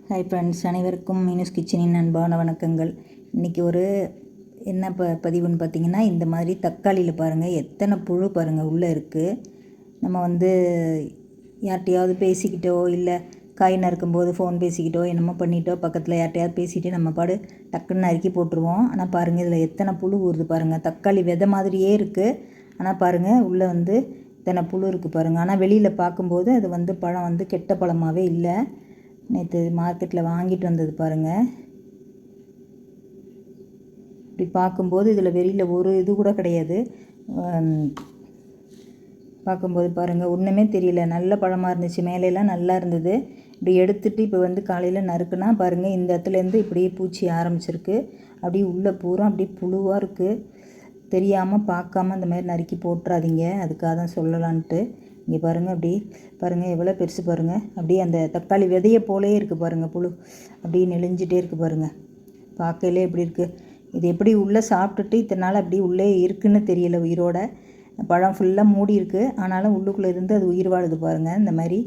Hi friends, அனைவருக்கும் மீனூஸ் கிச்சனின் அன்பான வணக்கங்கள். இன்றைக்கி ஒரு என்ன பதிவுன்னு பார்த்திங்கன்னா, இந்த மாதிரி தக்காளியில் பாருங்கள் எத்தனை புழு பாருங்கள் உள்ளே இருக்குது. நம்ம யார்கிட்டையாவது பேசிக்கிட்டோ இல்லை காய் நறுக்கும்போது ஃபோன் பேசிக்கிட்டோ என்னமோ பண்ணிட்டோ பக்கத்தில் யார்கிட்டையாவது பேசிக்கிட்டு நம்ம பாடு டக்குன்னு நறுக்கி போட்டுருவோம். ஆனால் பாருங்கள் இதில் எத்தனை புழு ஊறுது பாருங்கள். தக்காளி விதை மாதிரியே இருக்குது, ஆனால் பாருங்கள் உள்ளே இத்தனை புழு இருக்குது பாருங்கள். ஆனால் வெளியில் பார்க்கும்போது அது பழம் கெட்ட பழமாகவே இல்லை. நேற்று மார்க்கெட்டில் வாங்கிட்டு வந்தது பாருங்கள். இப்படி பார்க்கும்போது இதில் வெளியில் ஒரு இது கூட கிடையாது. பார்க்கும்போது பாருங்கள் ஒன்றுமே தெரியல. நல்ல பழமாக இருந்துச்சு, மேலையெல்லாம் நல்லா இருந்தது. இப்படி எடுத்துகிட்டு இப்போ காலையில் நறுக்குனா பாருங்கள் இந்த இடத்துலேருந்து இப்படியே பூச்சி ஆரம்பிச்சிருக்கு. அப்படியே உள்ளே பூரா அப்படியே புழுவாக இருக்குது. தெரியாமல் பார்க்காம அந்த மாதிரி நறுக்கி போட்டுறாதீங்க, அதுக்காக தான் சொல்லலான்ட்டு. இங்கே பாருங்கள், அப்படி பாருங்கள் எவ்வளோ பெருசு பாருங்கள். அப்படியே அந்த தக்காளி விதையை போலே இருக்குது பாருங்கள். புழு அப்படியே நெளிஞ்சிட்டே இருக்குது பாருங்கள். பார்க்கலே எப்படி இருக்குது. இது எப்படி உள்ளே சாப்பிட்டுட்டு இத்தனை நாள் அப்படி உள்ளே இருக்குதுன்னு தெரியல. உயிரோட பழம் ஃபுல்லாக மூடி இருக்குது, ஆனாலும் உள்ளுக்குள்ளே இருந்து அது உயிர் வாழுது பாருங்கள். இந்த மாதிரி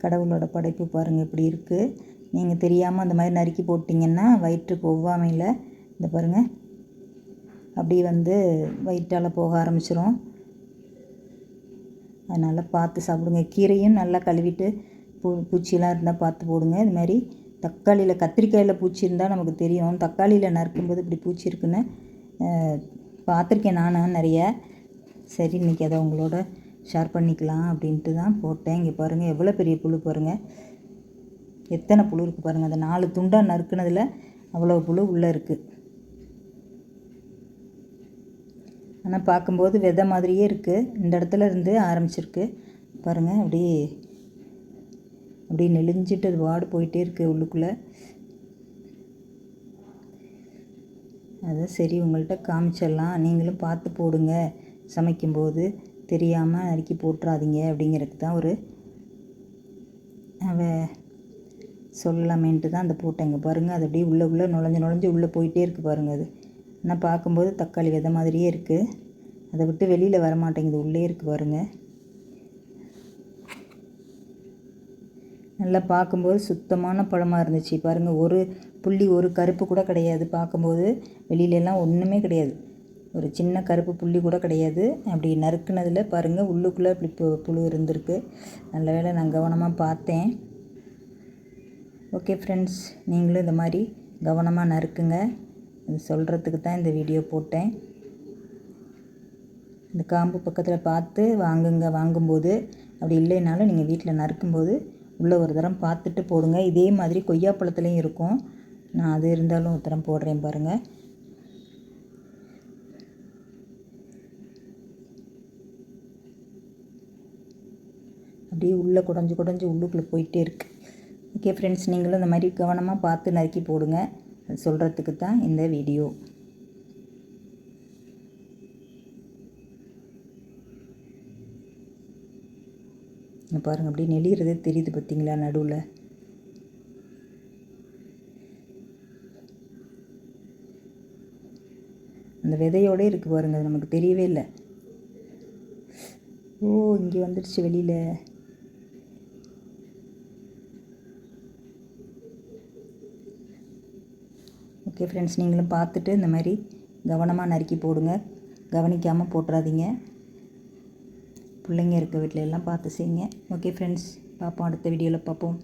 கடவுளோட படைப்பு பாருங்கள் இப்படி இருக்குது. நீங்கள் தெரியாமல் அந்த மாதிரி நறுக்கி போட்டிங்கன்னா வயிற்றுக்கு ஒவ்வாமையில் இந்த பாருங்கள் அப்படி வயிற்றால் போக ஆரம்பிச்சிரும். அதனால் பார்த்து சாப்பிடுங்க. கீரையும் நல்லா கழுவிட்டு பூச்சியெல்லாம் இருந்தால் பார்த்து போடுங்க. இது மாதிரி தக்காளியில் கத்திரிக்காயில் பூச்சி இருந்தால் நமக்கு தெரியும். தக்காளியில் நறுக்கும்போது இப்படி பூச்சி இருக்குன்னு பார்த்துருக்கேன் நானும் நிறைய. சரி, இன்றைக்கி அதை உங்களோட ஷேர் பண்ணிக்கலாம் அப்படின்ட்டு தான் போட்டேன். இங்கே பாருங்கள் எவ்வளோ பெரிய புழு பாருங்கள். எத்தனை புழு இருக்குது பாருங்கள். அந்த 4 துண்டாக நறுக்குனதில் அவ்வளோ புழு உள்ளே இருக்குது. ஆனால் பார்க்கும்போது விதை மாதிரியே இருக்குது. இந்த இடத்துல இருந்து ஆரம்பிச்சிருக்கு பாருங்கள். அப்படியே நெளிஞ்சிட்டு அது வாடு போயிட்டே இருக்குது உள்ளுக்குள்ளே. அதை சரி உங்கள்கிட்ட காமிச்சிடலாம், நீங்களும் பார்த்து போடுங்க. சமைக்கும்போது தெரியாமல் நறுக்கி போட்டுறாதீங்க அப்படிங்கிறதுக்கு தான் சொல்லலாமேன்ட்டு தான் அந்த போட்டேங்க பாருங்கள். அது அப்படியே உள்ளே நுழைஞ்சு உள்ளே போயிட்டே இருக்குது பாருங்கள். அது ஆனால் பார்க்கும்போது தக்காளி விதை மாதிரியே இருக்குது. அதை விட்டு வெளியில் வர மாட்டேங்குது, உள்ளே இருக்குது பாருங்கள். நல்லா பார்க்கும்போது சுத்தமான பழமாக இருந்துச்சு பாருங்கள். ஒரு புள்ளி ஒரு கருப்பு கூட கிடையாது. பார்க்கும்போது வெளியிலலாம் ஒன்றுமே கிடையாது, ஒரு சின்ன கருப்பு புள்ளி கூட கிடையாது. அப்படி நறுக்குனதில் பாருங்கள் உள்ளுக்குள்ளே இப்படி புழு இருந்திருக்கு. நல்ல வேளை நான் கவனமாக பார்த்தேன். ஓகே ஃப்ரெண்ட்ஸ், நீங்களும் இந்த மாதிரி கவனமாக நறுக்குங்க. அது சொல்கிறதுக்கு தான் இந்த வீடியோ போட்டேன். இந்த காம்பு பக்கத்தில் பார்த்து வாங்கும்போது அப்படி இல்லைனாலும் நீங்கள் வீட்டில் நறுக்கும்போது உள்ளே ஒரு தரம் பார்த்துட்டு போடுங்க. இதே மாதிரி கொய்யாப்பழத்துலேயும் இருக்கும். நான் அது இருந்தாலும் ஒரு தரம் போடுறேன் பாருங்கள். அப்படியே உள்ளே குடஞ்சி உள்ளுக்குள்ளே போயிட்டே இருக்குது. ஓகே ஃப்ரெண்ட்ஸ், நீங்களும் இந்த மாதிரி கவனமாக பார்த்து நறுக்கி போடுங்க. அது சொல்கிறதுக்கு தான் இந்த வீடியோ. பாருங்கள் அப்படியே நெளிகிறதே தெரியுது பார்த்தீங்களா நடுவில். அந்த விதையோடு இருக்குது பாருங்கள். அது நமக்கு தெரியவே இல்லை. ஓ, இங்கே வந்துடுச்சு வெளியில். ஓகே ஃப்ரெண்ட்ஸ், நீங்களும் பார்த்துட்டு இந்த மாதிரி கவனமாக நறுக்கி போடுங்க. கவனிக்காமல் போட்டுறாதீங்க. பிள்ளைங்க இருக்க வீட்டில் எல்லாம் பார்த்து செய்யுங்க. ஓகே ஃப்ரெண்ட்ஸ், பார்ப்போம் அடுத்த வீடியோவில் பார்ப்போம்.